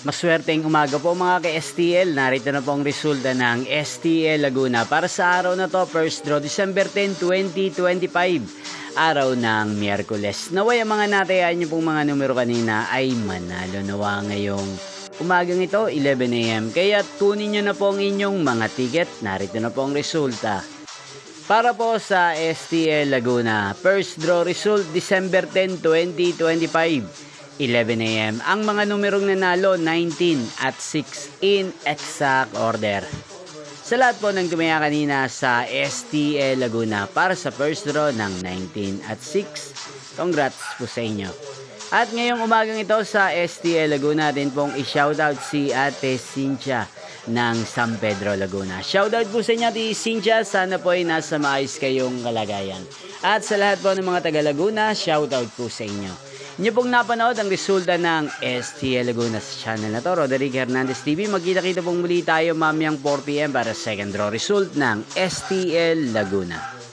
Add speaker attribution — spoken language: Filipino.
Speaker 1: Maswerteng umaga po mga ka-STL. Narito na po ang resulta ng STL Laguna para sa araw na to, first draw December 10, 2025, araw ng Miyerkules. Naway ang mga natayaan nyo pong mga numero kanina ay manalo nawa ngayong umagang ito, 11 AM. Kaya tunin nyo na po ang inyong mga ticket. Narito na po ang resulta. Para po sa STL Laguna, first draw result December 10, 2025, 11 AM. Ang mga numerong nanalo, 19 at 6 in exact order. Sa lahat po ng tumaya kanina sa STL Laguna para sa first draw ng 19 at 6, congrats po sa inyo. At ngayong umagang ito sa STL Laguna din pong i-shoutout si Ate Cynthia ng San Pedro, Laguna. Shoutout po sa inyo, Ate Cynthia. Sana po ay nasa maayos kayong kalagayan. At sa lahat po ng mga taga Laguna, shoutout po sa inyo. Inyo pong napanood ang resulta ng STL Laguna sa channel na to, Roderick Hernandez TV. Magkita-kita pong muli tayo mamayang 4 PM para second draw result ng STL Laguna.